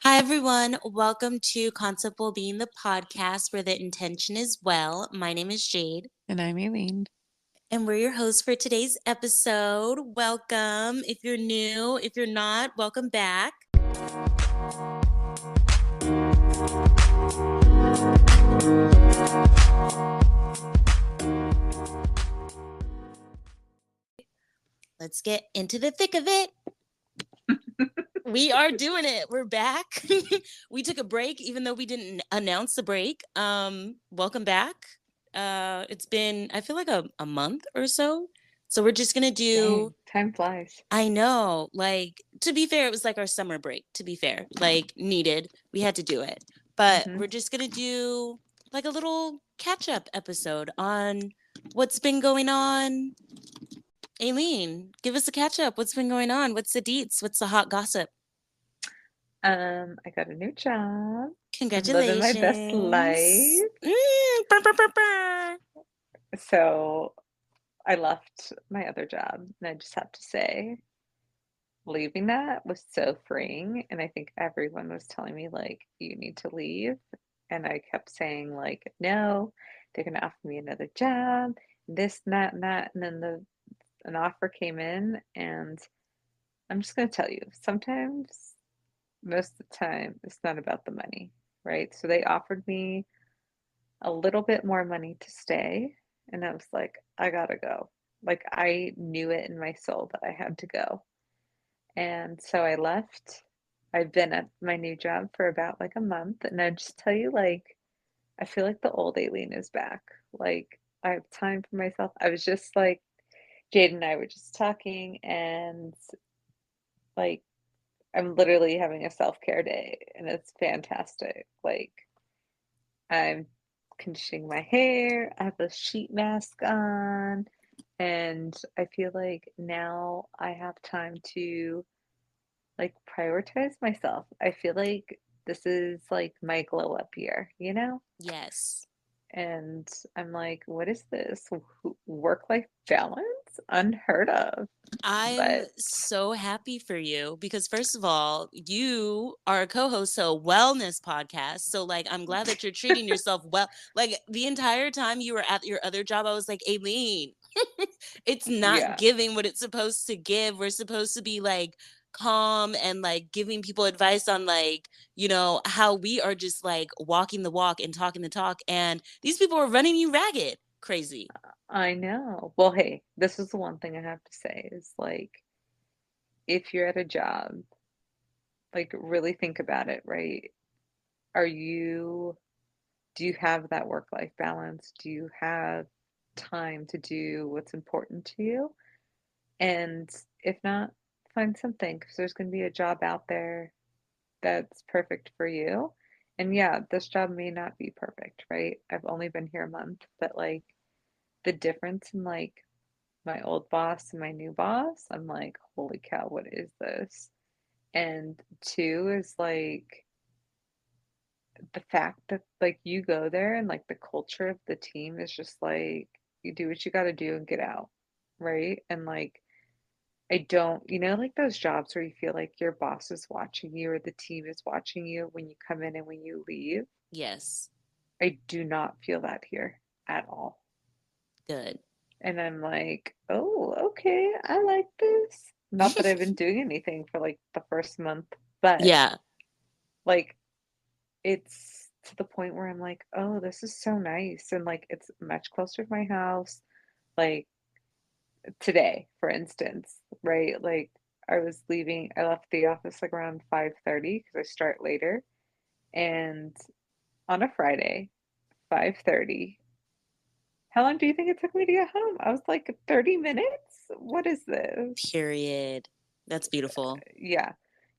Hi, everyone. Welcome to Concept Wellbeing, the podcast where the intention is well. My name is Jade, And I'm Aileen. and we're your hosts for today's episode. Welcome. If you're new, if you're not, welcome back. Let's get into the thick of it. We are doing it. We're back. We took a break, even though we didn't announce the break. Welcome back. It's been, I feel like a month or so. So we're just gonna do. Dang, time flies. I know. Like, to be fair, it was like our summer break. To be fair, like needed. We had to do it. But hmm we're just gonna do like a little catch up episode on what's been going on. Aileen, give us a catch up. What's been going on? What's the deets? What's the hot gossip? I got a new job. I'm living my best Congratulations. life. Brr, brr, brr, brr. So I left my other job, and I just have to say, leaving that was so freeing. And I think everyone was telling me, like, you need to leave. And I kept saying, like, no, they're gonna offer me another job, this, and that, and that. And then an offer came in, and I'm just gonna tell you, sometimes most of the time it's not about the money, right? So they offered me a little bit more money to stay, and I was like, I gotta go. Like I knew it in my soul that I had to go. And so I left. I've been at my new job for about like a month, and I just tell you, like, I feel like the old Aileen is back. Like I have time for myself. I was just like Jade and I were just talking, and like I'm literally having a self-care day, and it's fantastic. Like I'm conditioning my hair, I have a sheet mask on, and I feel like now I have time to like prioritize myself. I feel like this is like my glow up year, you know? Yes. And I'm like, what is this? Work life balance? Unheard of. I'm But so happy for you because, first of all, you are a co host to a wellness podcast. So, like, I'm glad that you're treating yourself well. Like, the entire time you were at your other job, I was like, Aileen, it's not yeah, giving what it's supposed to give. We're supposed to be like calm and like giving people advice on like, how we are just like walking the walk and talking the talk. And these people are running you ragged. Crazy. I know. Well, hey, this is the one thing I have to say is like, if you're at a job, like really think about it, right? Are you, do you have that work-life balance? Do you have time to do what's important to you? And if not, find something because there's going to be a job out there that's perfect for you. And yeah, this job may not be perfect, right? I've only been here a month, but like the difference in like my old boss and my new boss, I'm like, holy cow, what is this? And two is like the fact that like you go there and like the culture of the team is just like you do what you got to do and get out, right? And like I don't, like those jobs where you feel like your boss is watching you or the team is watching you when you come in and when you leave. Yes. I do not feel that here at all. Good. And I'm like, oh, okay, I like this. Not that I've been doing anything for like the first month, but Yeah. like it's to the point where I'm like, oh, this is so nice. And like it's much closer to my house. Like today, for instance, right? Like I left the office like around 5:30 because I start later. And on a Friday, 5:30, how long do you think it took me to get home? I was like 30 minutes? What is this? Period. That's beautiful. Yeah.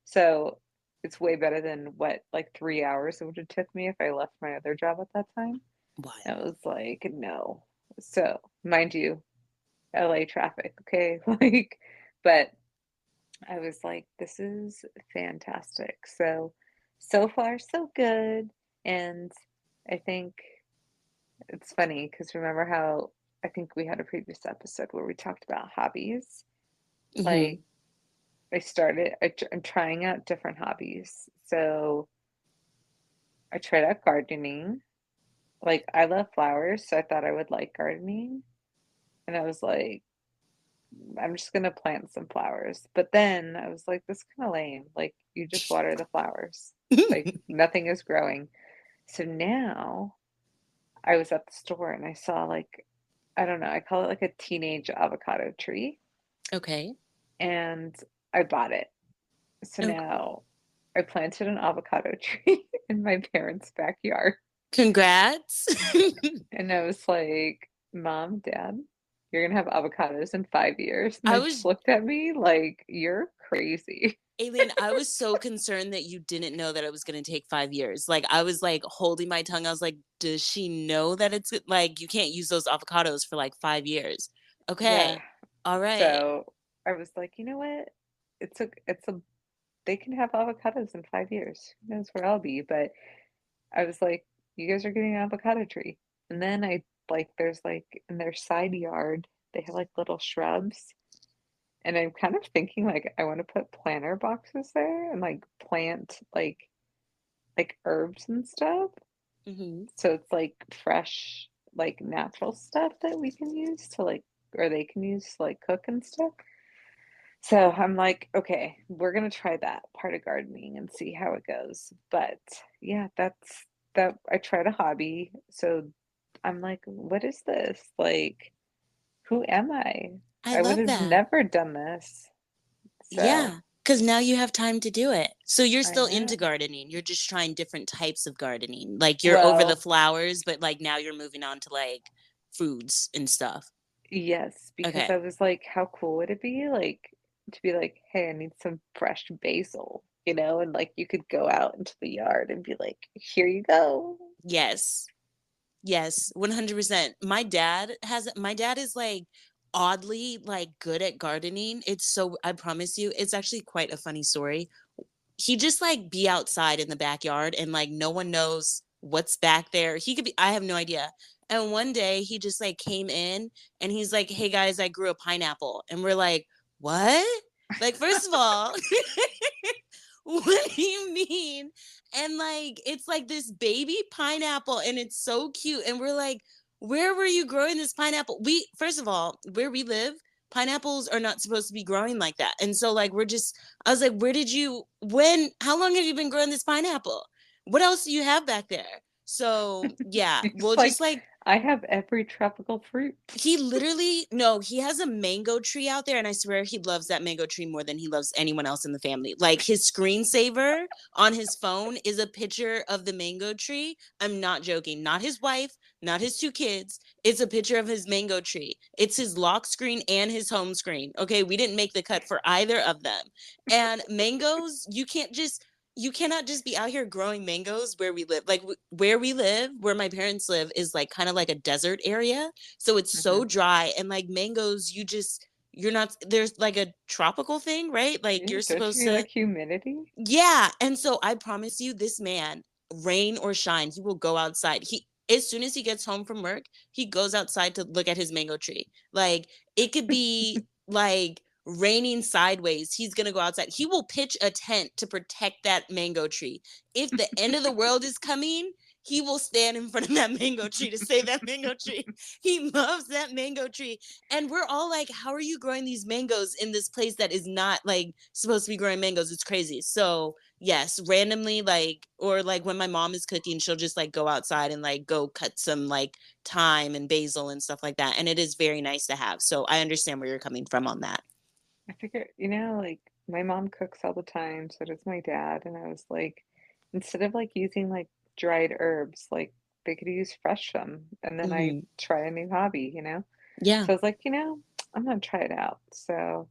So it's way better than what, like 3 hours it would have took me if I left my other job at that time. I Wild. was like, no. So, mind you, LA traffic, okay? Like, but I was like, this is fantastic. So, so far, so good. And I think it's funny because remember how I think we had a previous episode where we talked about hobbies? Hmm. Like, I'm trying out different hobbies. So I tried out gardening. Like, I love flowers, so I thought I would like gardening. And I was like, I'm just gonna plant some flowers. But then I was like, this is kind of lame. Like, you just water the flowers. Like, nothing is growing. So now I was at the store and I saw like, I don't know, I call it like a teenage avocado tree. Okay. And I bought it. So Oh, now I planted an avocado tree in my parents' backyard. congrats. And I was like, Mom, Dad, you're gonna have avocados in 5 years. And I they just was looked at me like, you're crazy. Aileen, I was so concerned that you didn't know that it was going to take 5 years. Like, I was like holding my tongue. I was like, does she know that it's like you can't use those avocados for like 5 years? Yeah. Okay. All right. So I was like, you know what? It's a they can have avocados in 5 years. Who knows where I'll be? But I was like, you guys are getting an avocado tree. And then there's like in their side yard, they have like little shrubs. And I'm kind of thinking like I want to put planter boxes there and like plant like herbs and stuff. Hmm. So it's like fresh, like natural stuff that we can use to like, or they can use to like cook and stuff. So I'm like, okay, we're gonna try that part of gardening and see how it goes. But yeah, that's that I tried a hobby. So I'm like, what is this? Like, who am I? I I would love have that. never done this. So Yeah. Because now you have time to do it. So you're I still into know. gardening. You're just trying different types of gardening. Like you're over the Well, flowers, but like now you're moving on to like foods and stuff. yes, because I Okay. was like, how cool would it be like to be like, hey, I need some fresh basil, and like you could go out into the yard and be like, here you go. Yes. Yes, 100%. My dad is like oddly like good at gardening. I promise you, it's actually quite a funny story. He just like be outside in the backyard and like no one knows what's back there. I have no idea. And one day he just like came in and he's like, "Hey guys, I grew a pineapple." And we're like, "What?" Like, first of all, what do you mean? And like, it's like this baby pineapple and it's so cute. And we're like, where were you growing this pineapple? First of all, where we live, pineapples are not supposed to be growing like that. And so, like, I was like, how long have you been growing this pineapple? What else do you have back there? So, yeah, It's we'll just like like I have every tropical fruit. he literally no, he has a mango tree out there, and I swear he loves that mango tree more than he loves anyone else in the family. Like his screensaver on his phone is a picture of the mango tree. I'm not joking. Not his wife, not his two kids. It's a picture of his mango tree. It's his lock screen and his home screen. Okay, we didn't make the cut for either of them. And mangoes, you cannot just be out here growing mangoes where we live. Like where we live, where my parents live, is like kind of like a desert area, so it's Hmm. so dry. And like mangoes, you're not, there's like a tropical thing, right? Like Yeah, you're don't you supposed need to, like humidity? yeah. And so I promise you, this man, rain or shine, he will go outside. As soon as he gets home from work, he goes outside to look at his mango tree. Like it could be like raining sideways. He's going to go outside. He will pitch a tent to protect that mango tree. If the end of the world is coming, he will stand in front of that mango tree to save that mango tree. He loves that mango tree. And we're all like, how are you growing these mangoes in this place that is not like supposed to be growing mangoes? It's crazy. So yes, randomly, like, or like when my mom is cooking, she'll just like go outside and like go cut some like thyme and basil and stuff like that. And it is very nice to have. So I understand where you're coming from on that. I figure, like my mom cooks all the time, so does my dad, and I was like, instead of like using like dried herbs, like they could use fresh them, and then I Hmm. try a new hobby. Yeah. So I was like, I'm gonna try it out. So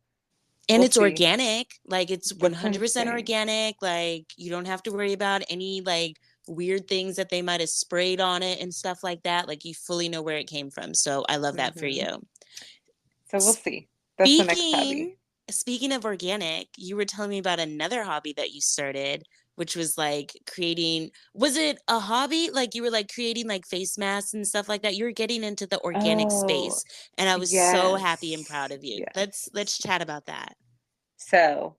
And we'll it's see. organic. Like it's That's what I'm 100% saying. organic. Like you don't have to worry about any like weird things that they might have sprayed on it and stuff like that. Like you fully know where it came from. So I love that for Hmm. you. So we'll see. That's the next Speaking hobby. speaking of organic, you were telling me about another hobby that you started, which was like creating, was it a hobby? Like you were like creating like face masks and stuff like that. You were getting into the organic Oh, space, and I was so happy and proud yes, of you. yes. Let's chat about that. So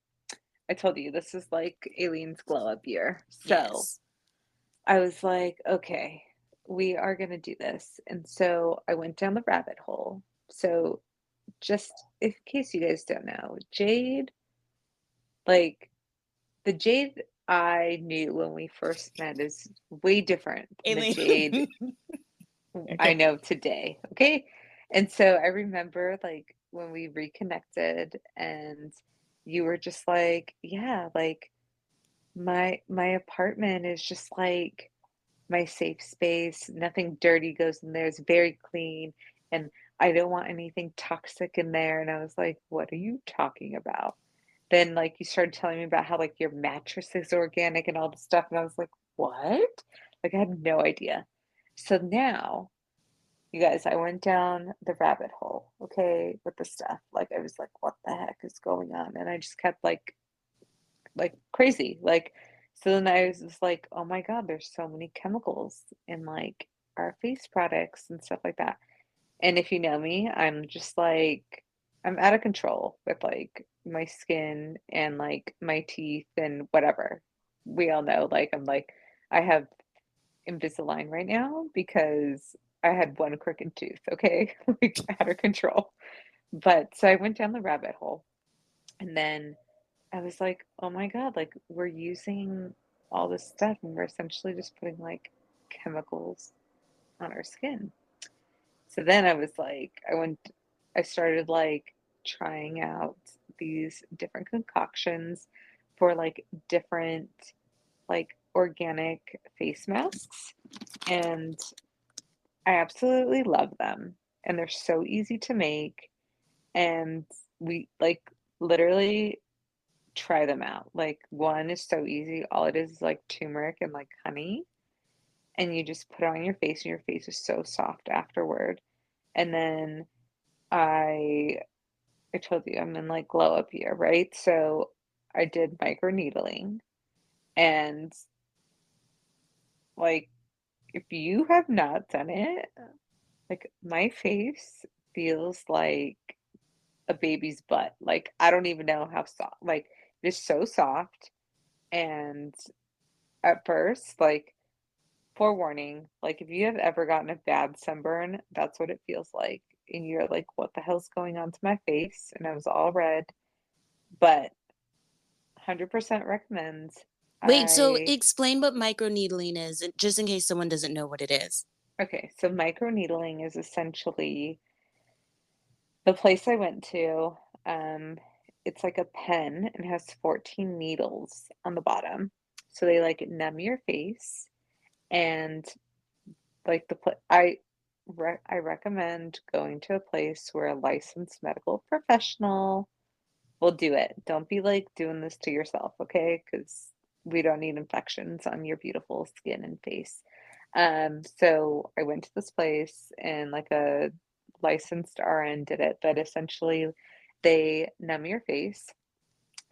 I told you this is like Aileen's glow up year. So Yes. I was like, okay, we are going to do this. And so I went down the rabbit hole. So just in case you guys don't know, Jade, like the Jade I knew when we first met is way different than the Aileen. Jade I Okay. know today. Okay. And so I remember like when we reconnected and you were just like, yeah, like my apartment is just like my safe space. Nothing dirty goes in there. It's very clean and I don't want anything toxic in there. And I was like, what are you talking about? Then like you started telling me about how like your mattress is organic and all this stuff and I was like, what? Like I had no idea. So now you guys, I went down the rabbit hole, okay, with the stuff. Like I was like, what the heck is going on? And I just kept like crazy. Like so then I was just like, oh my God, there's so many chemicals in like our face products and stuff like that. And if you know me, I'm just like I'm out of control with like my skin and like my teeth and whatever. We all know like I'm like I have Invisalign right now because I had one crooked tooth, okay? Like out of control. But so I went down the rabbit hole and then I was like, oh my God, like we're using all this stuff and we're essentially just putting like chemicals on our skin. So then I was like, I started like trying out these different concoctions for like different like organic face masks. And I absolutely love them, and they're so easy to make, and we, like, literally try them out. Like, one is so easy, all it is like turmeric and, like, honey, and you just put it on your face, and your face is so soft afterward, and then I I told you I'm in, like, glow up here, right? So, I did microneedling, and, like, if you have not done it, like, my face feels like a baby's butt. Like, I don't even know how soft, like, it's so soft. And at first, like, forewarning, like, if you have ever gotten a bad sunburn, that's what it feels like. And you're like, what the hell's going on to my face? And I was all red, but 100% recommend. Wait, so I, explain what microneedling is, just in case someone doesn't know what it is. okay, so microneedling is essentially the place I went to. Um, it's like a pen and has 14 needles on the bottom. So they like numb your face and like I recommend going to a place where a licensed medical professional will do it. Don't be like doing this to yourself, okay? Because we don't need infections on your beautiful skin and face. So I went to this place and like a licensed RN did it, but essentially they numb your face,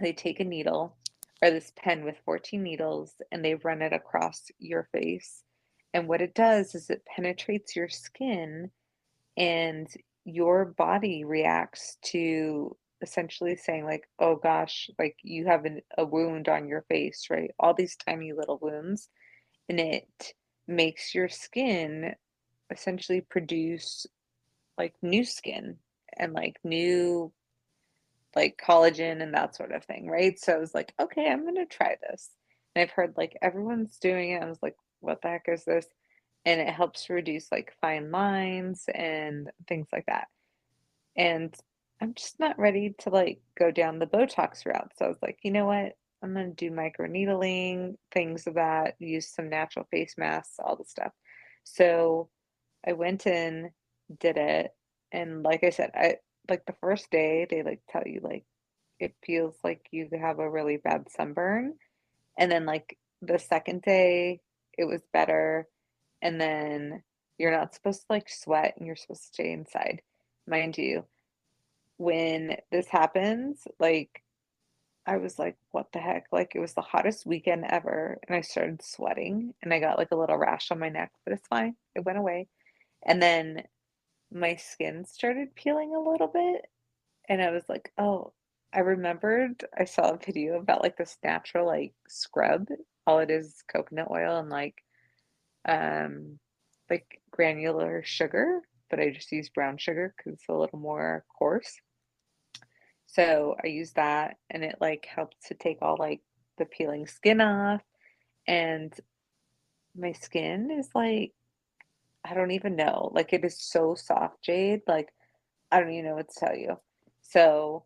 they take a needle or this pen with 14 needles and they run it across your face. And what it does is it penetrates your skin and your body reacts to essentially saying like, oh gosh, like you have a wound on your face, right? All these tiny little wounds, and it makes your skin essentially produce like new skin and like new like collagen and that sort of thing, right? So I was like, okay, I'm gonna try this. And I've heard like everyone's doing it. I was like, what the heck is this? And it helps reduce like fine lines and things like that. And I'm just not ready to like go down the Botox route. So I was like, you know what? I'm gonna do microneedling, things of that, use some natural face masks, all the stuff. So I went in, did it, and like I said, I like the first day they like tell you like it feels like you have a really bad sunburn. And then like the second day it was better. And then you're not supposed to like sweat and you're supposed to stay inside. Mind you, when this happens, like I was like, what the heck? Like it was the hottest weekend ever. And I started sweating and I got like a little rash on my neck, but it's fine. It went away. And then my skin started peeling a little bit. And I was like, oh, I remembered I saw a video about like this natural like scrub. All it is coconut oil and um like granular sugar, but I just use brown sugar because it's a little more coarse. So I use that and it like helps to take all like the peeling skin off, and my skin is like, I don't even know. Like it is so soft, Jade. Like I don't even know what to tell you. So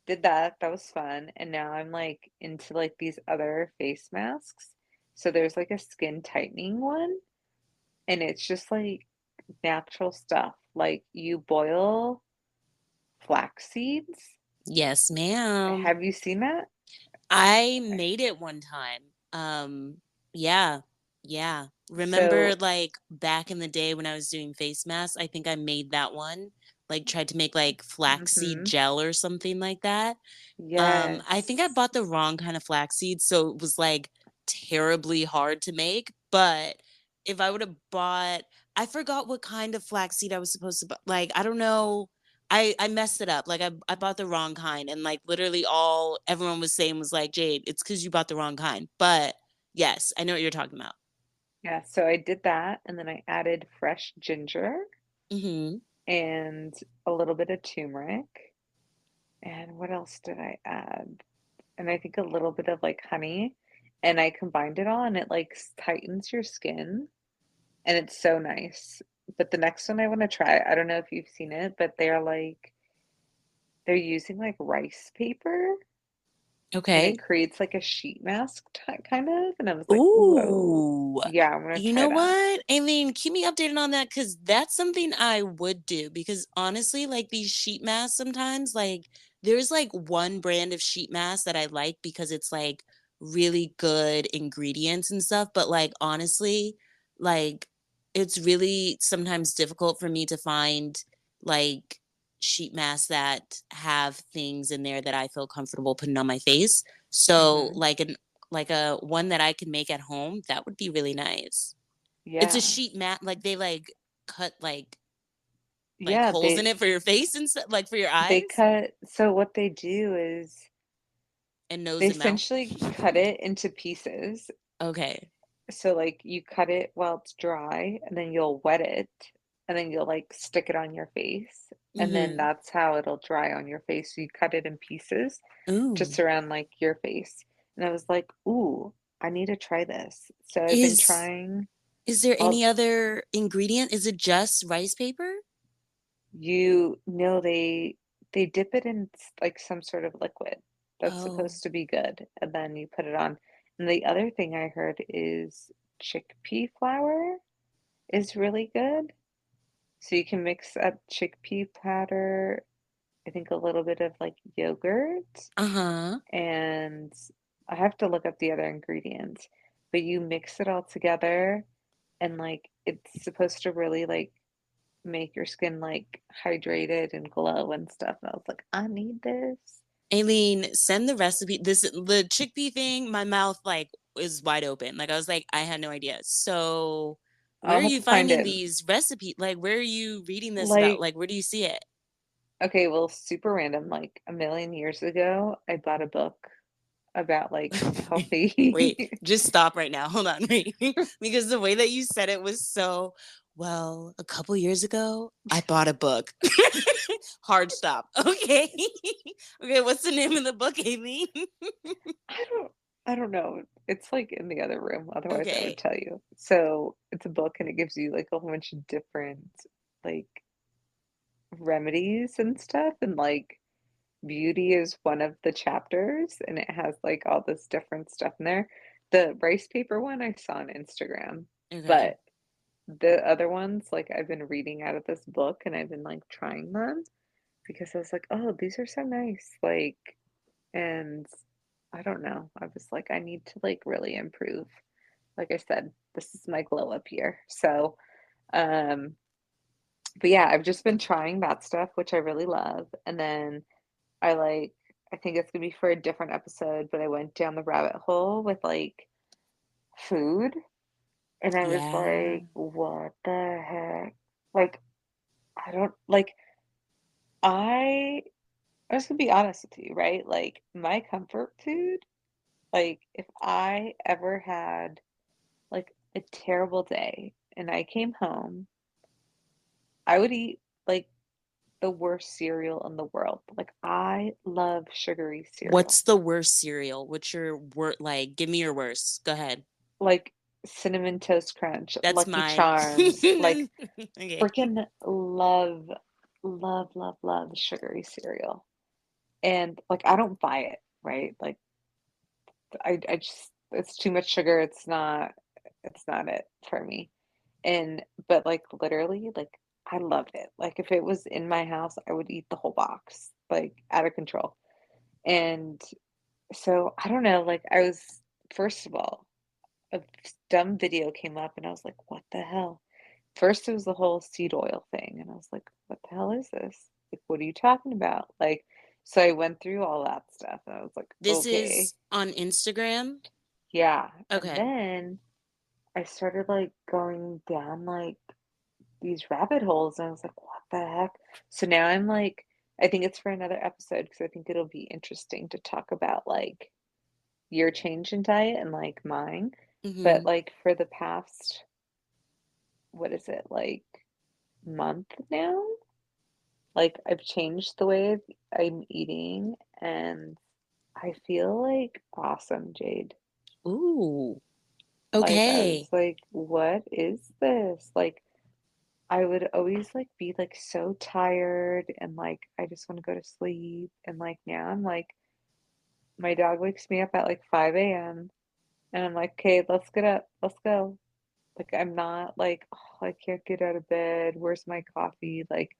did that. That was fun. And now I'm like into like these other face masks. So there's like a skin tightening one, and it's just like natural stuff. Like you boil flax seeds. Yes, ma'am. Have you seen that? I made it one time. Um, yeah, yeah. Remember, So, like back in the day when I was doing face masks, I think I made that one. Like tried to make like flaxseed mm-hmm. gel or something like that. I think I Yes. bought the wrong kind of flaxseed, so it was like terribly hard to make. But if I would have bought, I forgot what kind of flaxseed I was supposed to buy. Like, I don't know. I messed it up. Like I bought the wrong kind, and like literally all everyone was saying was like, Jade, it's because you bought the wrong kind. But yes, I know what you're talking about. Yeah, so I did that and then I added fresh ginger Hmm. and a little bit of turmeric. And what else did I add? And I think a little bit of like honey. And I combined it all and it like tightens your skin and it's so nice. But the next one I want to try, I don't know if you've seen it, but they're using like rice paper and it Okay. creates like a sheet mask kind of. And I was like, whoa, Ooh. yeah, I'm gonna You try know that. what? I mean, keep me updated on that because that's something I would do. Because honestly, like these sheet masks sometimes, like there's like one brand of sheet mask that I like because it's like really good ingredients and stuff. But like honestly, like it's really sometimes difficult for me to find like sheet masks that have things in there that I feel comfortable putting on my face. So Hmm. like a one that I can make at home, that would be really nice. It's a Yeah. sheet mat, like they like cut like Yeah, holes in it for your face and stuff, like for your they eyes cut, so what they do is and they nose and mouth. essentially cut it into pieces. Okay. So like you cut it while it's dry and then you'll wet it and then you'll like stick it on your face and then Mm-hmm. that's how it'll dry on your face. So you cut it in pieces to Ooh. surround like your face. And I was like, "Ooh, I need to try this." So I've been Is trying is there any all other ingredient? Is it just rice paper? you know they dip it in like some sort of liquid that's Oh. supposed to be good and then you put it on. And the other thing I heard is chickpea flour is really good. So you can mix up chickpea powder, I think a little bit of like yogurt, Uh-huh. and I have to look up the other ingredients, but you mix it all together and like it's supposed to really like make your skin like hydrated and glow and stuff. And I was like, I need this. Aileen, send the recipe. The chickpea thing, my mouth like is wide open. Like I was like, I had no idea. So where I'll are have you to find finding it. these recipes? Like where are you reading this about? Like, Like where do you see it? okay, well, super random. Like a million years ago, I bought a book about like Wait, healthy. just stop right now. Hold on, wait. Because the way that you said it was so well, a couple years ago, I bought a book. Hard stop. Okay. Okay, what's the name of the book, Aileen? I don't I don't know. It's like in the other room, otherwise I would Okay. tell you. So it's a book and it gives you like a whole bunch of different like remedies and stuff, and like beauty is one of the chapters and it has like all this different stuff in there. The rice paper one I saw on Instagram, Okay. but the other ones like I've been reading out of this book and I've been like trying them because I was like, "Oh, these are so nice." Like, and I don't know. I was like, I need to like really improve. Like I said, this is my glow up year. So, um, but yeah, I've just been trying that stuff, which I really love. And then I like, I think it's gonna be for a different episode, but I went down the rabbit hole with like food, and I was Yeah. like, what the heck? Like, I don't like, I I'm just gonna be honest with you, right? Like my comfort food, like if I ever had like a terrible day and I came home, I would eat like the worst cereal in the world. Like I love sugary cereal. What's the worst cereal? What's your word? Like, give me your worst. Go ahead. Like Cinnamon Toast Crunch, That's Lucky mine. Charms, like Okay. freaking love, love, love, love sugary cereal. And like I don't buy it, right? Like I just it's too much sugar. It's not it for me. And but like literally, like I loved it. Like if it was in my house, I would eat the whole box, like out of control. And so I don't know, like I was first of all, a dumb video came up and I was like, what the hell? First it was the whole seed oil thing, and I was like, what the hell is this? Like, what are you talking about? Like, so I went through all that stuff and I was like, This okay, is on Instagram. yeah. And Okay. then I started like going down like these rabbit holes and I was like, what the heck? So now I'm like, I think it's for another episode because I think it'll be interesting to talk about like your change in diet and like mine. But Mm-hmm. like for the past, what is it, like month now? Like I've changed the way I'm eating and I feel like awesome, Jade. Ooh. Like I was Okay. like, what is this? Like I would always like be like so tired and like I just want to go to sleep and like now I'm like my dog wakes me up at like 5 a.m. and I'm like, okay, let's get up, let's go. Like I'm not like, oh, I can't get out of bed. Where's my coffee? Like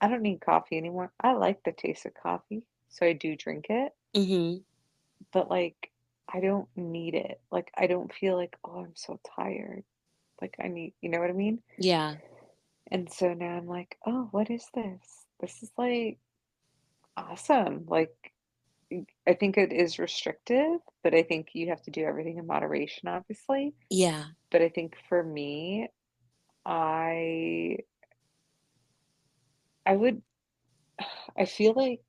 I don't need coffee anymore. I like the taste of coffee, so I do drink it, Mm-hmm. but like I don't need it. Like I don't feel like, oh, I'm so tired. Like I need, you know what I mean? Yeah. And so now I'm like, oh, what is this? This is like awesome. Like I think it is restrictive, but I think you have to do everything in moderation, obviously. Yeah. But I think for me, I I would I feel like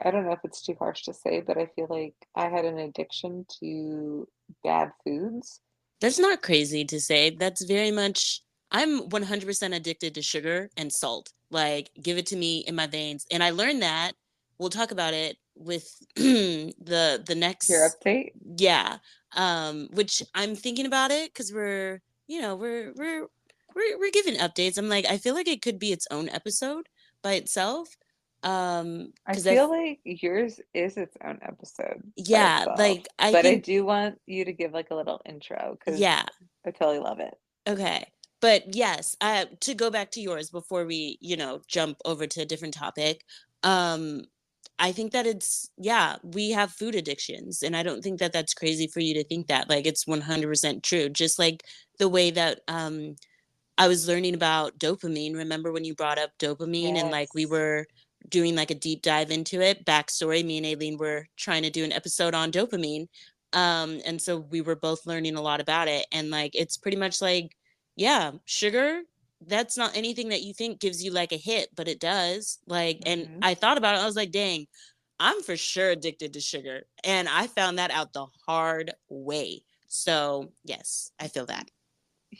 I don't know if it's too harsh to say, but I feel like I had an addiction to bad foods. That's not crazy to say. That's very much, I'm 100% addicted to sugar and salt. Like, give it to me in my veins. And I learned that. We'll talk about it with the Your next, update? yeah. Which I'm thinking about it because we're, we're giving updates. I'm like, I feel like it could be its own episode by itself. I Because feel like yours is its own episode by yeah, itself, like I but I think, do want you to give like a little intro because yeah. I totally love it. Okay. But yes, to go back to yours before we, jump over to a different topic, um, I think that it's, yeah, we have food addictions. And I don't think that that's crazy for you to think that. Like, it's 100% true. Just like the way that I was learning about dopamine. Remember when you brought up dopamine and like we Yes. were doing like a deep dive into it? Backstory, me and Aileen were trying to do an episode on dopamine. And so we were both learning a lot about it. And like it's pretty much like, yeah, sugar, that's not anything that you think gives you like a hit, but it does. Like, and Hmm. I thought about it, I was like, dang, I'm for sure addicted to sugar. And I found that out the hard way. So yes, I feel that.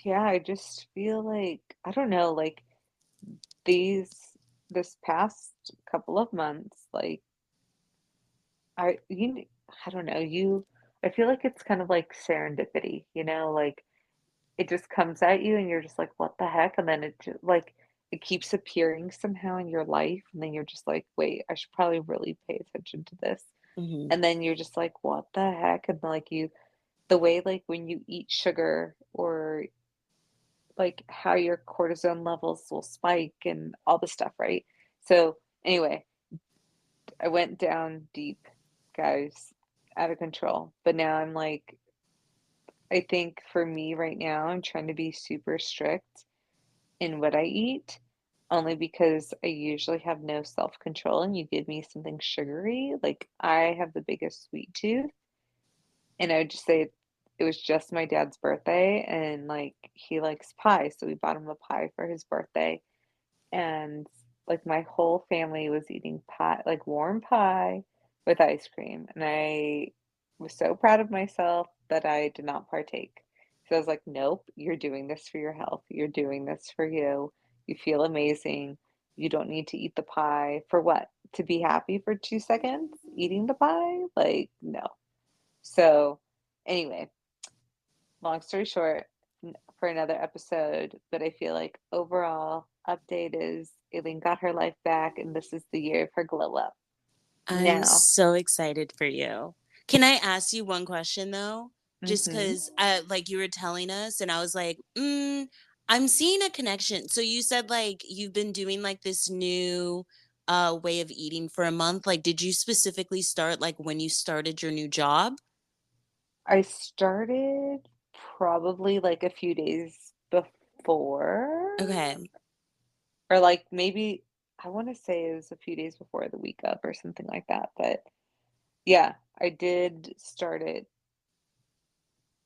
Yeah, I just feel like I don't know, like these this past couple of months, like I don't know, I feel like it's kind of like serendipity, like it just comes at you and you're just like, what the heck? And then it just like it keeps appearing somehow in your life, and then you're just like, wait, I should probably really pay attention to this. Hmm. And then you're just like, what the heck? And like the way like when you eat sugar or like how your cortisone levels will spike and all the stuff, right? So anyway, I went down deep, guys, out of control. But now I'm like, I think for me right now, I'm trying to be super strict in what I eat, only because I usually have no self-control and you give me something sugary, like I have the biggest sweet tooth, and I would just say it was just my dad's birthday and like he likes pie, so we bought him a pie for his birthday. And like my whole family was eating pie, like warm pie with ice cream, and I was so proud of myself that I did not partake. So I was like, "Nope, you're doing this for your health. You're doing this for you. You feel amazing. You don't need to eat the pie for what? To be happy for 2 seconds eating the pie? Like, no." So, anyway, long story short, for another episode, but I feel like overall update is Aileen got her life back, and this is the year of her glow up. I'm Now, so excited for you. Can I ask you one question though? Just mm-hmm. because, like you were telling us, and I was like, I'm seeing a connection. So you said like you've been doing like this new way of eating for a month. Like, did you specifically start like when you started your new job? I started probably like a few days before, Okay. or like maybe I want to say it was a few days before the week up or something like that. But yeah, I did start it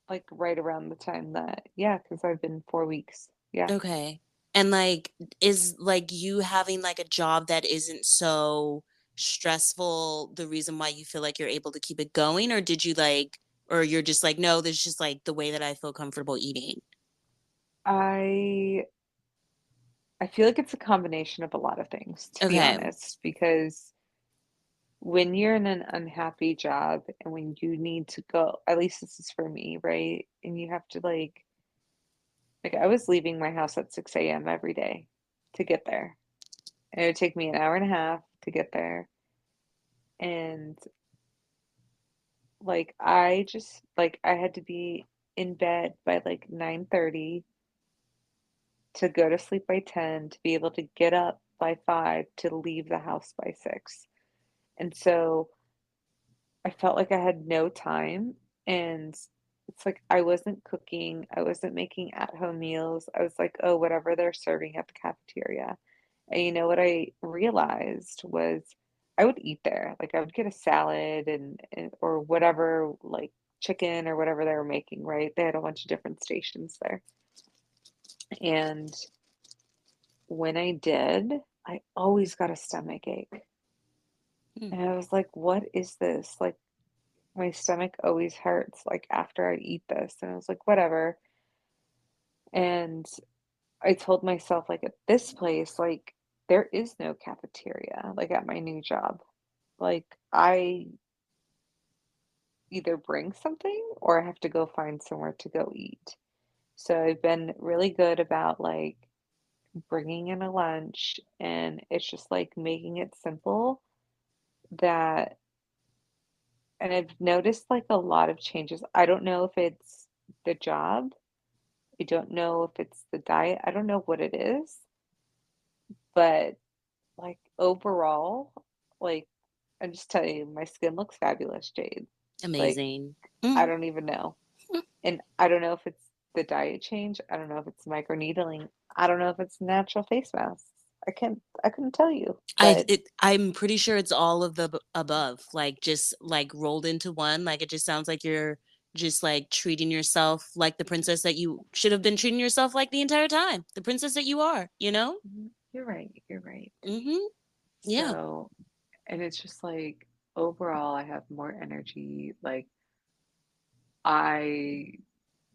like right around the time that, yeah, because I've been 4 weeks. Yeah. Okay. And like, is like you having like a job that isn't so stressful the reason why you feel like you're able to keep it going? Or did you like, or you're just like, no, this is just like the way that I feel comfortable eating? I I feel like it's a combination of a lot of things, to be Okay. honest, because when you're in an unhappy job and when you need to go, at least this is for me, right? And you have to like I was leaving my house at 6 a.m. every day to get there. And it would take me an hour and a half to get there. And like I just like I had to be in bed by like 9:30 to go to sleep by 10 to be able to get up by 5 to leave the house by 6. And so I felt like I had no time, and it's like I wasn't cooking, I wasn't making at-home meals. I was like, "Oh, whatever they're serving at the cafeteria." And you know what I realized was I would eat there. Like I would get a salad and or whatever, like chicken or whatever they were making, right? They had a bunch of different stations there. And when I did, I always got a stomach ache. Hmm. And I was like, "What is this?" Like my stomach always hurts like after I eat this. And I was like, whatever. And I told myself, like, at this place, like, there is no cafeteria, like at my new job. Like, I either bring something or I have to go find somewhere to go eat. So I've been really good about like bringing in a lunch, and it's just like making it simple that, and I've noticed like a lot of changes. I don't know if it's the job. I don't know if it's the diet. I don't know what it is, but like overall, like I'm just telling you, my skin looks fabulous, Jade. Like Amazing. I Mm. don't even know. And I don't know if it's the diet change. I don't know if it's microneedling. I don't know if it's natural face masks. I couldn't tell you. But I'm pretty sure it's all of the above, like just like rolled into one. Like it just sounds like you're just like treating yourself like the princess that you should have been treating yourself like the entire time. The princess that you are, you know? you're right. You're right. Mhm. Yeah. So, and it's just like overall I have more energy. Like I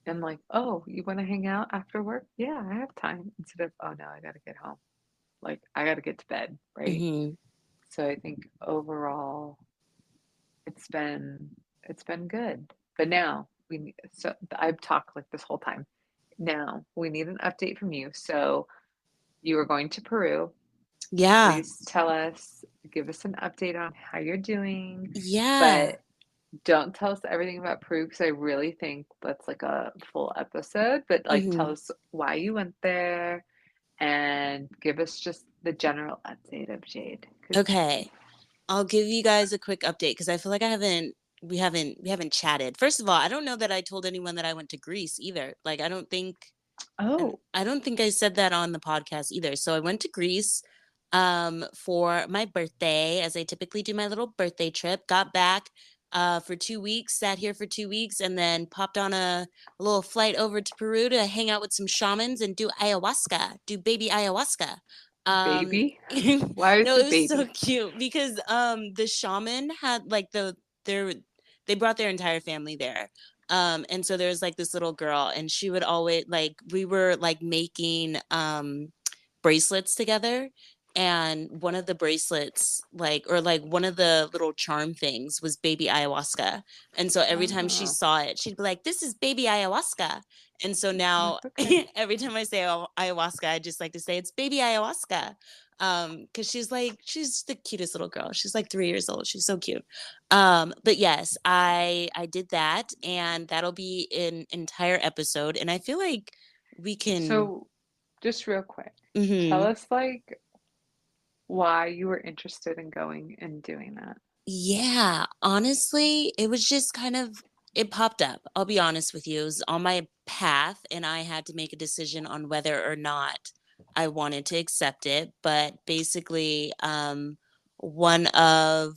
am like, "Oh, you want to hang out after work? Yeah, I have time." Instead of, "Oh no, I got to get home." Like I got to get to bed, right? Mhm. So I think overall it's been it's been good. But now we need, so I've talked like this whole time. Now we need an update from you. So you are going to Peru. Yeah. Please tell us, give us an update on how you're doing, Yeah. but don't tell us everything about Peru because I really think that's like a full episode. But like, tell Mhm. us why you went there and give us just the general update of Jade. Because Okay. I'll give you guys a quick update because I feel like we haven't chatted. First of all, I don't know that I told anyone that I went to Greece either. Like and oh, I don't think I said that on the podcast either. So I went to Greece for my birthday, as I typically do my little birthday trip. Got back for 2 weeks, sat here for 2 weeks, and then popped on a little flight over to Peru to hang out with some shamans and do ayahuasca, do baby ayahuasca. Um, Baby? Why is no, the it was so baby? cute because the shaman had like their they brought their entire family there. And so there was like this little girl, and she would always like we were like making bracelets together, and one of the bracelets like or like one of the little charm things was baby ayahuasca. And so every time she Oh, saw it, she'd be like, this is baby ayahuasca. And so now that's okay. every time I say ayahuasca, I just like to say it's baby ayahuasca. Because she's the cutest little girl. She's like 3 years old. She's so cute. But yes, I did that, and that'll be an entire episode. And I feel like we can. So, just real quick, tell Mhm. us like why you were interested in going and doing that. Yeah, honestly, it was just kind of it popped up. I'll be honest with you. It was on my path, and I had to make a decision on whether or not I wanted to accept it. But basically, one of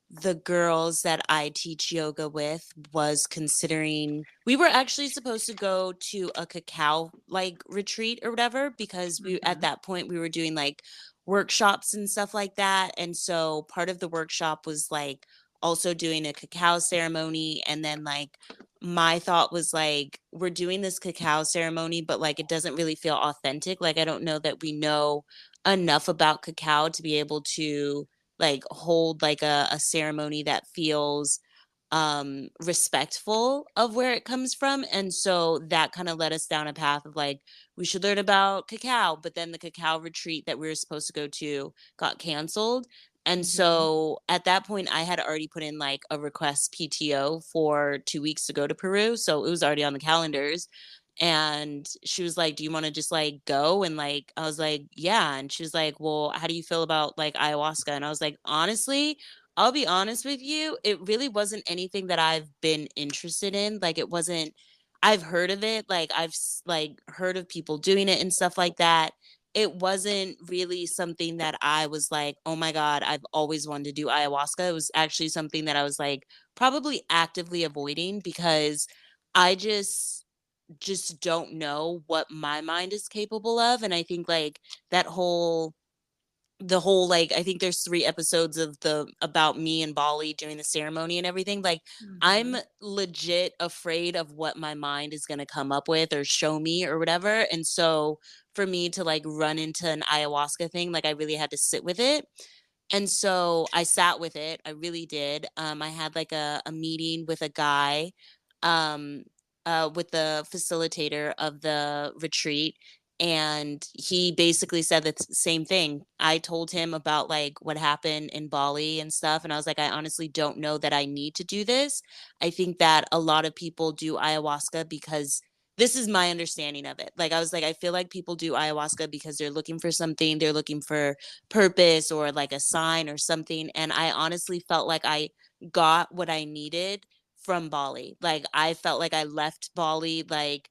the girls that I teach yoga with was considering we were actually supposed to go to a cacao like retreat or whatever, because we at Mm-hmm. that point we were doing like workshops and stuff like that. And so part of the workshop was like also doing a cacao ceremony. And then like my thought was like, we're doing this cacao ceremony, but like it doesn't really feel authentic. Like I don't know that we know enough about cacao to be able to like hold like a ceremony that feels respectful of where it comes from. And so that kind of led us down a path of like we should learn about cacao, but then the cacao retreat that we were supposed to go to got canceled. And Mm-hmm. so at that point I had already put in like a request PTO for 2 weeks to go to Peru, so it was already on the calendars. And she was like, do you want to just like go? And like I was like, yeah. And she was like, well, how do you feel about like ayahuasca? And I was like, honestly, I'll be honest with you, it really wasn't anything that I've been interested in. Like it wasn't, I've heard of it, like like heard of people doing it and stuff like that. It wasn't really something that I was like, oh my God, I've always wanted to do ayahuasca. It was actually something that I was like probably actively avoiding because I just don't know what my mind is capable of. And I think like that whole the whole like I think there's 3 episodes of the about me and Bali during the ceremony and everything. Like I'm Mm-hmm. legit afraid of what my mind is going to come up with or show me or whatever. And so for me to like run into an ayahuasca thing, like I really had to sit with it. And so I sat with it. I really did. I had like a meeting with a guy, um, with the facilitator of the retreat. And he basically said the same thing. I told him about like what happened in Bali and stuff. And I was like, I honestly don't know that I need to do this. I think that a lot of people do ayahuasca because this is my understanding of it. Like, I was like, I feel like people do ayahuasca because they're looking for something, they're looking for purpose or like a sign or something. And I honestly felt like I got what I needed from Bali. Like I felt like I left Bali like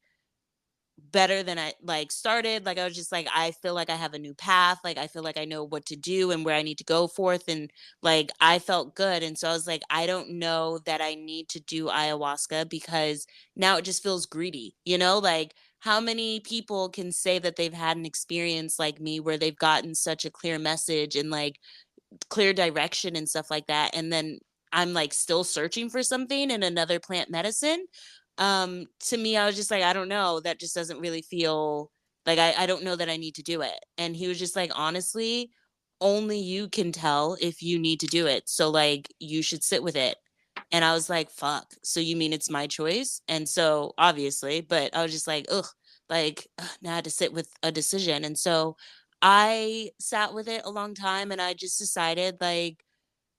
better than I like started. Like I was just like, I feel like I have a new path. Like I feel like I know what to do and where I need to go forth. And like I felt good. And so I was like, I don't know that I need to do ayahuasca because now it just feels greedy, you know? Like how many people can say that they've had an experience like me where they've gotten such a clear message and like clear direction and stuff like that, and then I'm like still searching for something in another plant medicine. To me I was just like, I don't know, that just doesn't really feel like I don't know that I need to do it. And he was just like, honestly, only you can tell if you need to do it, so like you should sit with it. And I was like, fuck, so you mean it's my choice? And so obviously, but I was just like, ugh, like now I had to sit with a decision. And so I sat with it a long time, and I just decided like,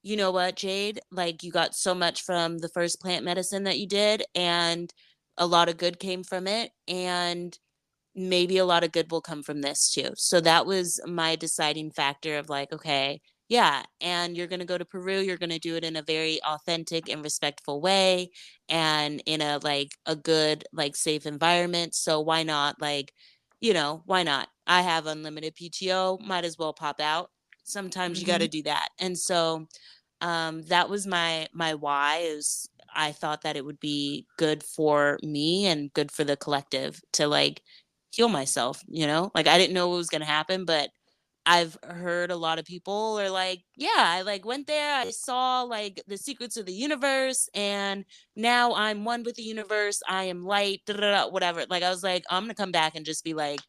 you know what, Jade, like you got so much from the first plant medicine that you did, and a lot of good came from it. And maybe a lot of good will come from this too. So that was my deciding factor of like, okay, yeah, and you're going to go to Peru, you're going to do it in a very authentic and respectful way and in a like a good like safe environment. So why not like, why not? I have unlimited PTO, might as well pop out. Sometimes you got Mm-hmm. to do that. And so that was my why is I thought that it would be good for me and good for the collective to like heal myself, like I didn't know what was going to happen, but I've heard a lot of people are like, yeah, I like went there, I saw like the secrets of the universe, and now I'm one with the universe. I am light, da, da, da, whatever. Like I was like, I'm gonna come back and just be like,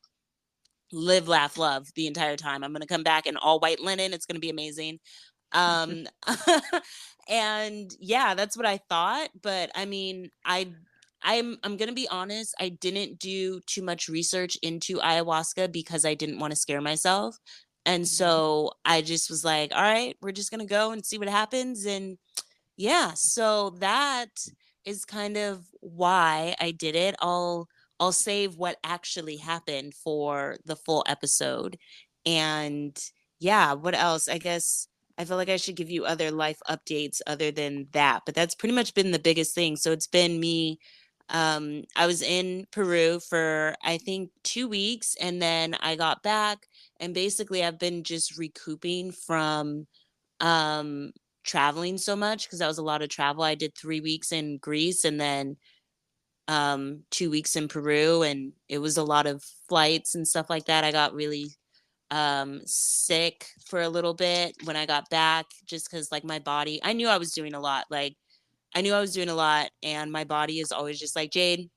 live, laugh, love the entire time. I'm gonna come back in all white linen. It's gonna be amazing. Um and yeah, that's what I thought, but I mean, I'm going to be honest, I didn't do too much research into ayahuasca because I didn't want to scare myself. And Mhm. so I just was like, all right, we're just going to go and see what happens. And yeah, so that is kind of why I did it. I'll save what actually happened for the full episode. And yeah, what else? I guess I feel like I should give you other life updates other than that, but that's pretty much been the biggest thing. So it's been me, I was in Peru for I think 2 weeks, and then I got back, and basically I've been just recouping from um traveling so much because that was a lot of travel. I did 3 weeks in Greece, and then 2 weeks in Peru, and it was a lot of flights and stuff like that. I got really sick for a little bit when I got back, just because like my body, I knew I was doing a lot. Like I knew I was doing a lot, and my body is always just like, Jade,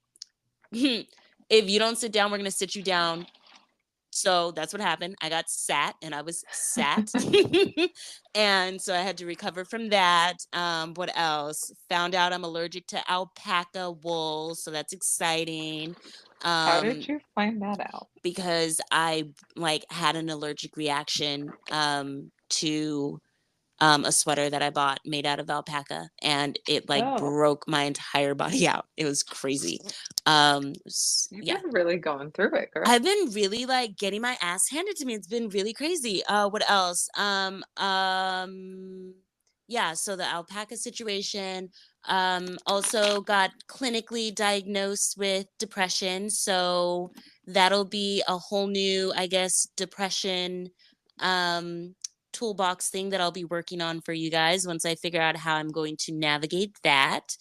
if you don't sit down, we're gonna sit you down. So that's what happened. I got sat, and I was sat. And so I had to recover from that. What else? Found out I'm allergic to alpaca wool, so that's exciting. How did Um, you find that out? because I like had an allergic reaction to a sweater that I bought made out of alpaca, and it like Oh, broke my entire body out. It was crazy. you've Yeah, been really going through it, girl. I've been really like getting my ass handed to me. It's been really crazy. What else? Yeah, so the alpaca situation. Also got clinically diagnosed with depression. So that'll be a whole new, I guess, depression um toolbox thing that I'll be working on for you guys once I figure out how I'm going to navigate that.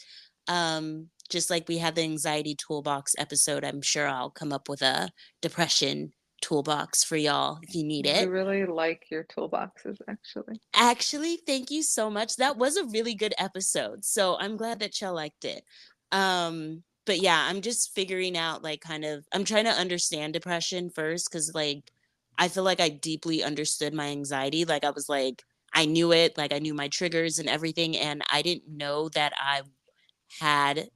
Just like we had the anxiety toolbox episode, I'm sure I'll come up with a depression toolbox for y'all if you need We it. really like your toolboxes, actually. Actually, thank you so much. That was a really good episode. So I'm glad that y'all liked it. But yeah, I'm just figuring out like kind of I'm trying to understand depression first because like I feel like I deeply understood my anxiety. Like I was like I knew it, like I knew my triggers and everything, and I didn't know had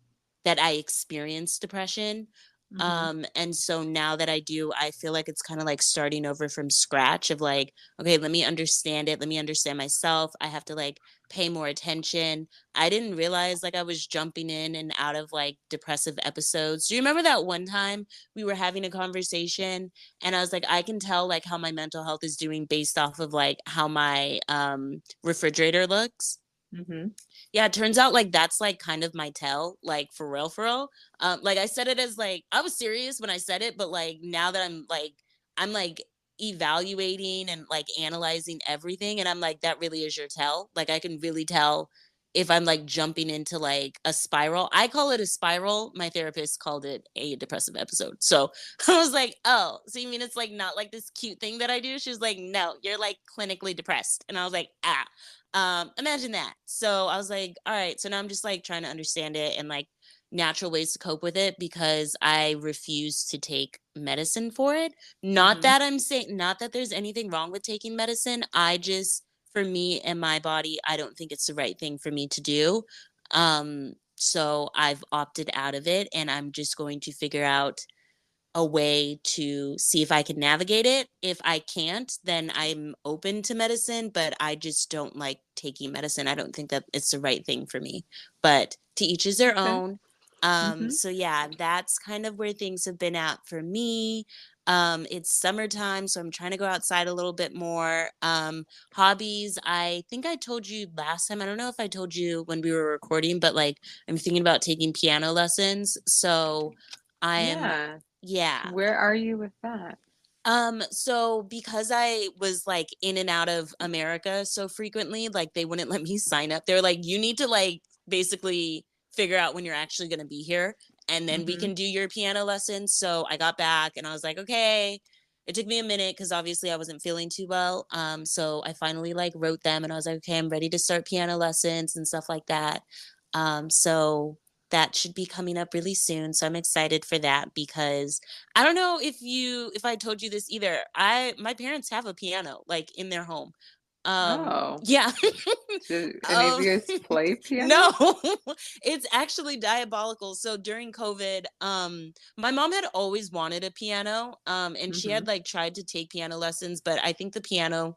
that I experienced depression. Hmm. And so now that I do, I feel like it's kind of like starting over from scratch of like, okay, let me understand it. Let me understand myself. I have to like pay more attention. I didn't realize like I was jumping in and out of like depressive episodes. Do you remember that one time we were having a conversation and I was like, I can tell like how my mental health is doing based off of like how my refrigerator looks? Hmm. Yeah, it turns out like that's like kind of my tell, like for real, for real. Like I said it as like I was serious when I said it, but like now that I'm like evaluating and like analyzing everything, and I'm like, that really is your tell. Like I can really tell if I'm like jumping into like a spiral. I call it a spiral. My therapist called it a depressive episode. So I was like, oh, so you mean it's like not like this cute thing that I do? She was like, no, you're like clinically depressed. And I was like, ah. Imagine that. So I was like, all right, so now I'm just like trying to understand it and like natural ways to cope with it because I refuse to take medicine for it. Not Hmm. that I'm saying, not that there's anything wrong with taking medicine. I just, for me and my body, I don't think it's the right thing for me to do. So I've opted out of it, and I'm just going to figure out a way to see if I can navigate it. If I can't, then I'm open to medicine, but I just don't like taking medicine. I don't think that it's the right thing for me. But to each is their Okay. own. Hmm. So yeah, that's kind of where things have been at for me. It's summertime, so I'm trying to go outside a little bit more. Hobbies, I think I told you last time. I don't know if I told you when we were recording, but like I'm thinking about taking piano lessons. So I'm Yeah. yeah. Where are you with that? So because I was like in and out of America so frequently, like they wouldn't let me sign up. They're like, you need to like basically figure out when you're actually going to be here and then we Hmm. can do your piano lessons. So I got back and I was like, okay. it took me a minute because obviously I wasn't feeling too well. So I finally like wrote them and I was like, okay, I'm ready to start piano lessons and stuff like that. So that should be coming up really soon. So I'm excited for that because I don't know if I told you this either. My parents have a piano like in their home. Oh, Yeah. do any of um, you guys play no, piano? it's actually diabolical. So during COVID, my mom had always wanted a piano, and she Hmm. had like tried to take piano lessons, but I think the piano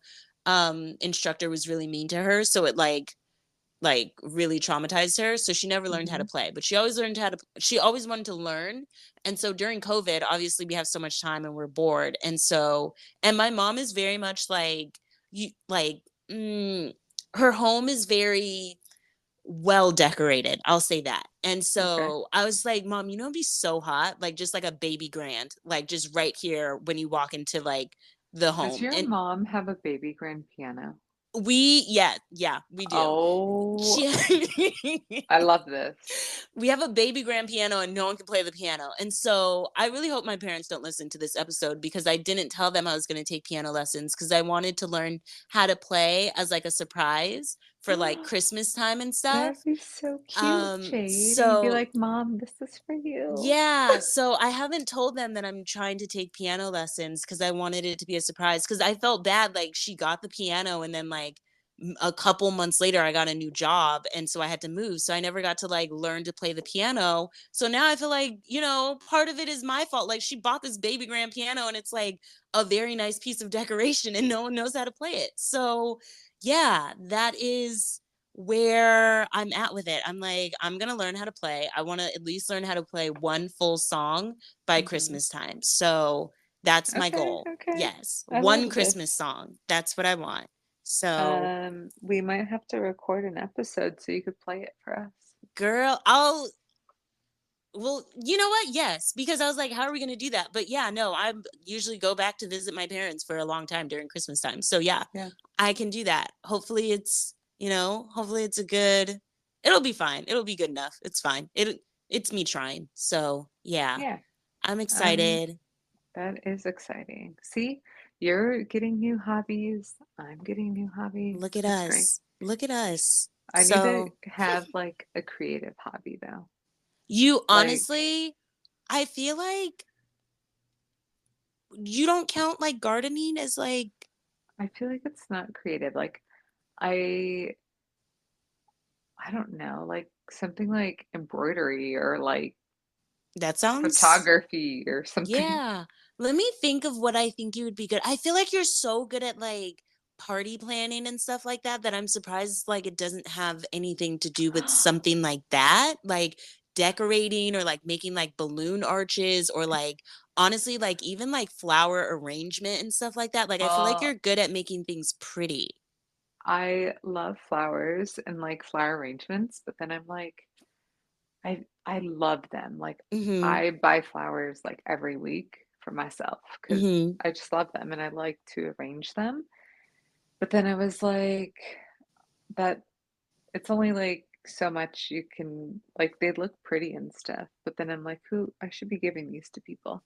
instructor was really mean to her, so it like really traumatized her, so she never learned how to Hmm. play, but she always wanted to learn. And so during COVID, obviously we have so much time and we're bored, and my mom is very much like you like mm, her home is very well decorated, I'll say that. And Okay. so I was like, mom, it'd be so hot, like just like a baby grand, like just right here when you walk into like the Does home. your And mom have a baby grand piano? yeah, we do. Oh, She I love this. we have a baby grand piano and no one can play the piano. And so I really hope my parents don't listen to this episode because I didn't tell them I was going to take piano lessons because I wanted to learn how to play as like a surprise for like Christmas time and That'd stuff. be so cute, Jade. And you'd be So like, Mom, this is for you. yeah, so I haven't told them that I'm trying to take piano lessons because I wanted it to be a surprise because I felt bad. Like she got the piano and then like a couple months later I got a new job and so I had to move. So I never got to like learn to play the piano. So now I feel like, part of it is my fault. Like she bought this baby grand piano and it's like a very nice piece of decoration and no one knows how to play it. So yeah, that is where I'm at with it. I'm like, I'm gonna learn how to play. I want to at least learn how to play one full song by Hmm. Christmas time. So that's my Okay, goal. okay. Yes, I one love Christmas this. song. That's what I want. So, We might have to record an episode so you could play it for us. girl, well, you know what? Yes, because I was like, how are we going to do that? But yeah, no, I usually go back to visit my parents for a long time during Christmas time. So yeah, Yeah, I can do that. Hopefully it's a good, it'll be fine. It'll be good enough. It's fine. It's me trying. So yeah, yeah. I'm Um, excited. that is exciting. See, you're getting new hobbies. I'm getting new hobbies. Look at It's great. us. Look at us. I need to So have like a creative hobby though. you Like, honestly, I feel like you don't count like gardening as like, I feel like it's not creative. Like, I I don't know, like something like embroidery or like that sounds. photography or something. Yeah. Let me think of what I think you would be good. I feel like you're so good at like party planning and stuff like that that I'm surprised like it doesn't have anything to do with something like that. Like decorating or like making like balloon arches or like honestly like even like flower arrangement and stuff like that. Like I feel like Well, you're good at making things pretty. I love flowers and like flower arrangements, but then I'm like, I love them. Like, Mhm. I buy flowers like every week for myself because Mhm. I just love them and I like to arrange them. But then I was like, that it's only like so much you can like they look pretty and stuff, but then I'm like, who I should be giving these to people.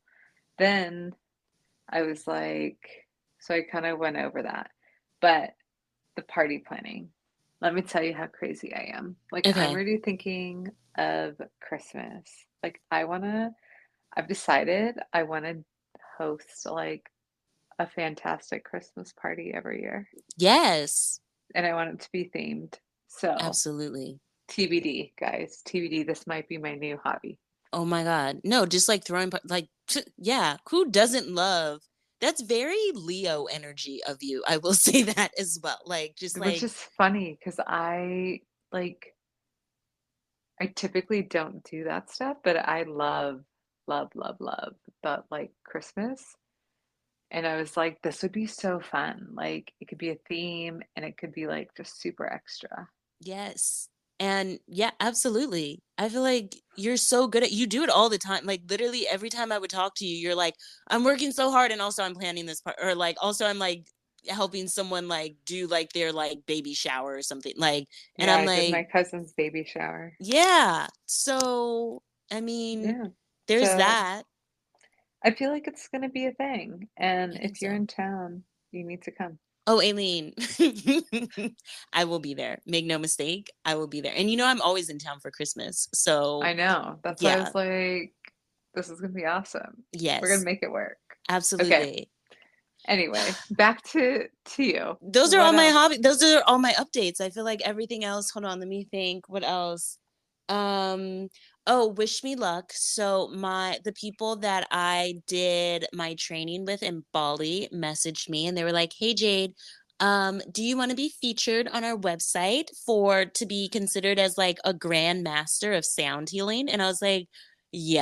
Then I was like, so I kind of went over that. But the party planning, let me tell you how crazy I am. Like, I'm Okay. already thinking of Christmas. Like, I've decided I want to host like a fantastic Christmas party every year, Yes. and I want it to be themed. So, Absolutely. TBD, guys, TBD, this might be my new hobby. Oh my God. No, just like like, yeah, who doesn't love? That's very Leo energy of you. I will say that as well. Like, just Which like, is funny because like, I typically don't do that stuff, but I love, love, love, love the like Christmas. And I was like, this would be so fun. Like, it could be a theme and it could be like just super extra. yes. And yeah, absolutely. I feel like you're so good at you do it all the time. Like literally every time I would talk to you, you're like, I'm working so hard and also I'm planning this part or like also I'm like helping someone like do like their like baby shower or something. Like and Yeah, I'm I did like, my cousin's baby shower. yeah. So I mean, Yeah. there's So that. I feel like it's gonna be a thing, and I think if you're so. in town, you need to come. Oh, Aileen, I will be there. Make no mistake, I will be there. And you know, I'm always in town for Christmas. So, I know. That's why I yeah, was like, this is gonna be awesome. We're gonna yes, make it work. Okay. absolutely. Anyway, back to you. Those are all What my else? hobby. Those are all my updates. I feel like everything else. Hold on, let me think. What else? Um, oh, wish me luck. So the people that I did my training with in Bali messaged me and they were like, "Hey Jade, do you want to be featured on our website for to be considered as like a grand master of sound healing?" And I was like,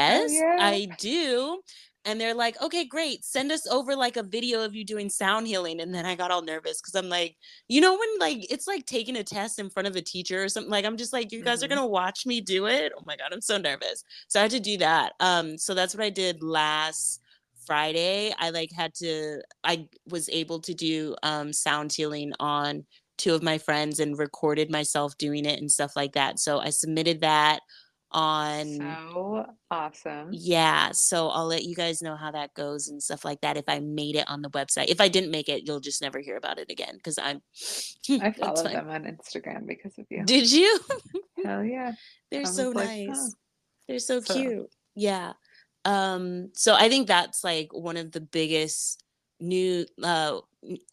Oh "Yes, yeah. I do." And they're like, "Okay, great. Send us over like a video of you doing sound healing." And then I got all nervous because I'm like, you know, when like it's like taking a test in front of a teacher or something, like I'm just like, you guys are Hmm. gonna watch me do it. Oh my God, I'm so nervous. So I had to do that. So that's what I did last Friday. I was able to do sound healing on two of my friends and recorded myself doing it and stuff like that. So I submitted that on So awesome. yeah, so I'll let you guys know how that goes and stuff like that if I made it on the website. If I didn't make it, you'll just never hear about it again because I'm I that's followed fine. them on Instagram because of you. Did you? Hell yeah. They're I so was like, huh. nice. They're so So cute. Yeah. So I think that's like one of the biggest new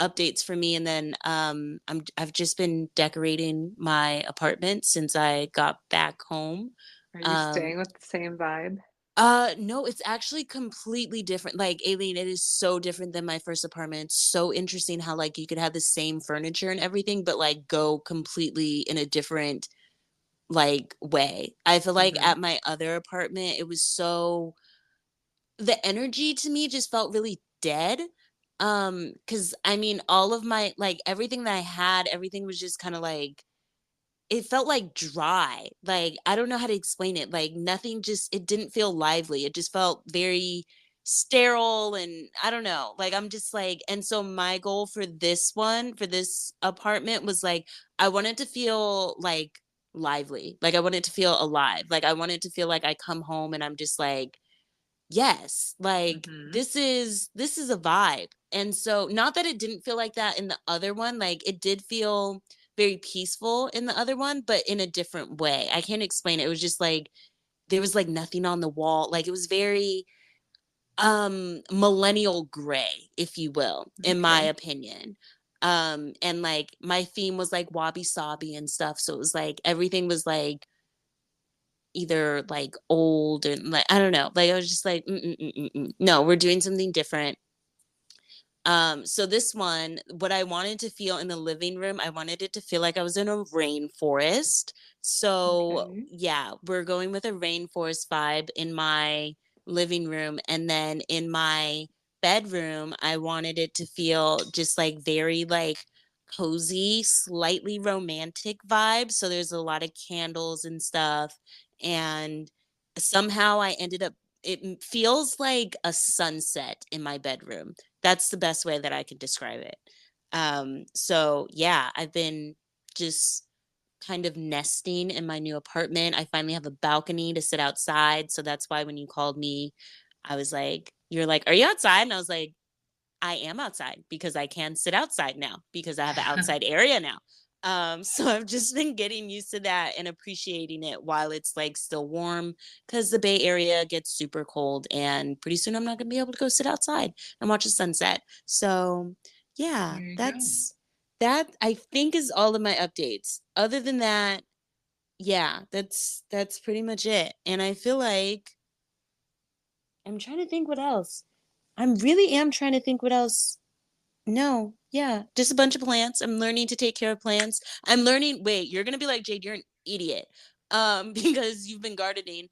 updates for me. And then I've just been decorating my apartment since I got back home. are you Um staying with the same vibe? no, it's actually completely different. Like, Aileen, it is so different than my first apartment. It's so interesting how like you could have the same furniture and everything, but like go completely in a different like way. I feel like Hmm. at my other apartment, it was so the energy to me just felt really dead. Because I mean, all of my like everything that I had, everything was just kind of like it felt like dry. Like, I don't know how to explain it. Like, nothing just it didn't feel lively. It just felt very sterile and I don't know. Like, I'm just like and so my goal for this one, for this apartment was like I wanted to feel like lively. Like I wanted to feel alive. Like I wanted to feel like I come home and I'm just like yes, like Hmm. this is a vibe. And so not that it didn't feel like that in the other one, like it did feel very peaceful in the other one, but in a different way. I can't explain it. It was just like there was like nothing on the wall. Like it was very millennial gray, if you will, in my Okay. opinion. And like my theme was like wabi sabi and stuff. So it was like everything was like either like old and like I don't know. Like I was just like, no, we're doing something different. So this one, what I wanted to feel in the living room, I wanted it to feel like I was in a rainforest. So Okay. yeah, we're going with a rainforest vibe in my living room. And then in my bedroom, I wanted it to feel just like very like cozy, slightly romantic vibe. So there's a lot of candles and stuff. And somehow I ended up it feels like a sunset in my bedroom. That's the best way that I could describe it. So yeah, I've been just kind of nesting in my new apartment. I finally have a balcony to sit outside. So that's why when you called me, I was like, you're like, are you outside? And I was like, I am outside because I can sit outside now because I have an outside area now. So I've just been getting used to that and appreciating it while it's like still warm because the Bay Area gets super cold and pretty soon I'm not gonna be able to go sit outside and watch the sunset. So yeah, There you go. that I think is all of my updates. Other than that, yeah, that's pretty much it. And I feel like I'm trying to think what else. I'm really am trying to think what else no, yeah, just a bunch of plants. I'm learning to take care of plants. I'm learning. Wait, you're gonna be like, Jade, you're an idiot, because you've been gardening.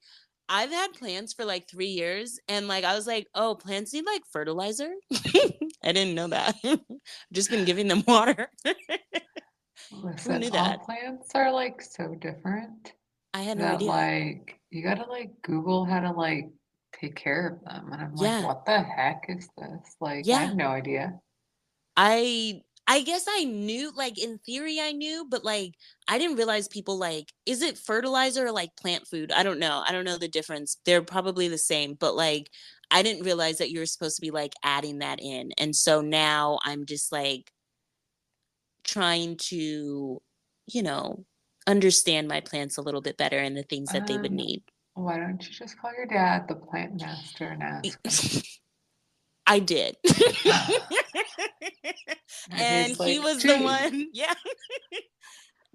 I've had plants for like 3 years, and like I was like, oh, plants need like fertilizer. I didn't know that. Just been giving them water. Who Listen, knew all that? plants are like so different I had no that idea. like you gotta like Google how to like take care of them. And I'm like, Yeah, what the heck is this? Like, I yeah. have no idea. I guess I knew, like in theory I knew, but like I didn't realize people like is it fertilizer or like plant food? I don't know. I don't know the difference. They're probably the same, but like I didn't realize that you were supposed to be like adding that in. And so now I'm just like trying to, you know, understand my plants a little bit better and the things that they would Um, need. why don't you just call your dad the plant master and ask him? I did. And And he's he like, was the gee, one, yeah.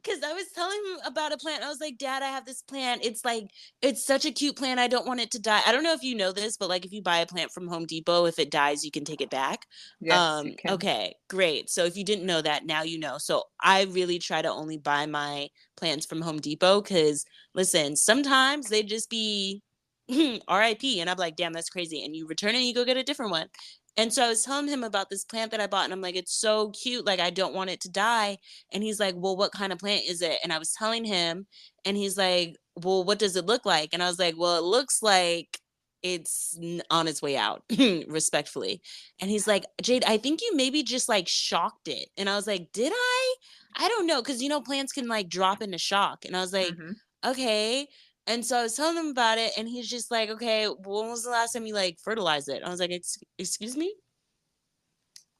Because I was telling him about a plant. I was like, Dad, I have this plant. It's like, it's such a cute plant. I don't want it to die. I don't know if you know this, but like if you buy a plant from Home Depot, if it dies, you can take it back. Yes, you can. Okay, great. So if you didn't know that, now you know. So I really try to only buy my plants from Home Depot because listen, sometimes they just be RIP. And I'm like, damn, that's crazy. And you return it and you go get a different one. And so I was telling him about this plant that I bought, and I'm like, it's so cute. Like, I don't want it to die. And he's like, well, what kind of plant is it? And I was telling him, and he's like, well, what does it look like? And I was like, well, it looks like it's on its way out, respectfully. And he's like, Jade, I think you maybe just like shocked it. And I was like, did I? I don't know. Cause plants can like drop into shock. And I was like, Mhm. okay. And so I was telling him about it, and he's just like, okay, when was the last time you like fertilized it? I was like, excuse me?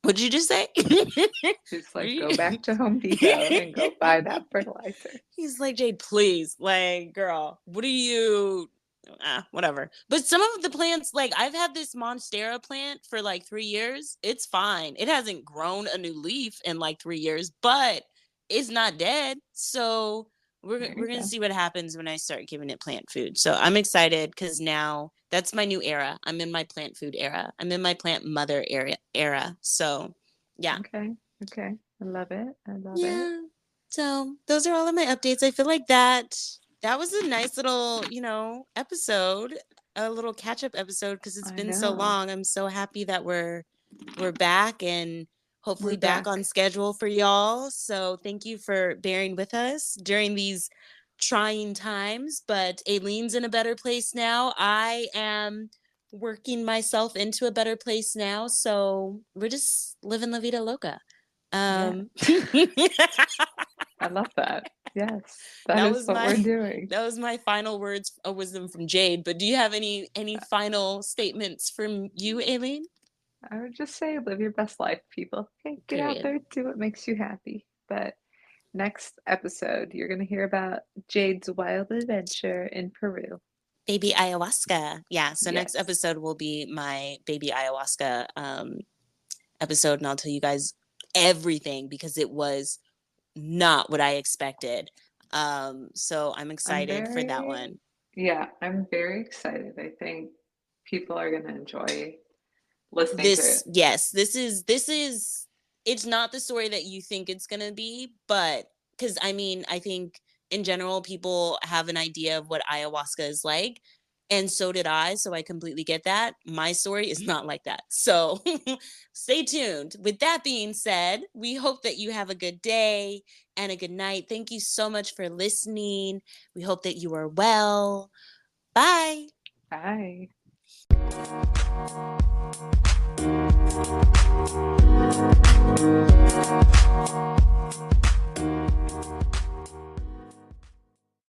What did you just say? She's like, go back to Home Depot and go buy that fertilizer. He's like, Jade, please, like, girl, what are you? Whatever. But some of the plants, like, I've had this Monstera plant for like 3 years. It's fine. It hasn't grown a new leaf in like 3 years, but it's not dead. So There we're you gonna go. see what happens when I start giving it plant food. So I'm excited because now that's my new era. I'm in my plant food era. I'm in my plant mother era. So yeah. Okay. Okay. I love it. I love it. Yeah. So those are all of my updates. I feel like that was a nice little, episode, a little catch-up episode because it's I been so know. long. I'm so happy that we're back and We're hopefully back on back. schedule for y'all. So thank you for bearing with us during these trying times, but Aileen's in a better place now. I am working myself into a better place now. So we're just living la vida loca. Yeah. Um, I love that. Yes, that that is was what we're my doing. that was my final words of wisdom from Jade. But do you have any final statements from you, Aileen? I would just say live your best life, people. Okay, get out Period. there, do what makes you happy. But next episode, you're going to hear about Jade's wild adventure in Peru. Baby ayahuasca. Yeah. So next Yes. episode will be my baby ayahuasca episode, and I'll tell you guys everything because it was not what I expected. So I'm I'm excited for that very, one. yeah, I'm very excited. I think people are going to enjoy listening to it. This is it's not the story that you think it's going to be, but because I think in general people have an idea of what ayahuasca is like, and so did I, so I completely get that. My story is not like that, so stay tuned. With that being said, we hope that you have a good day and a good night. Thank you so much for listening. We hope that you are well. Bye. Bye.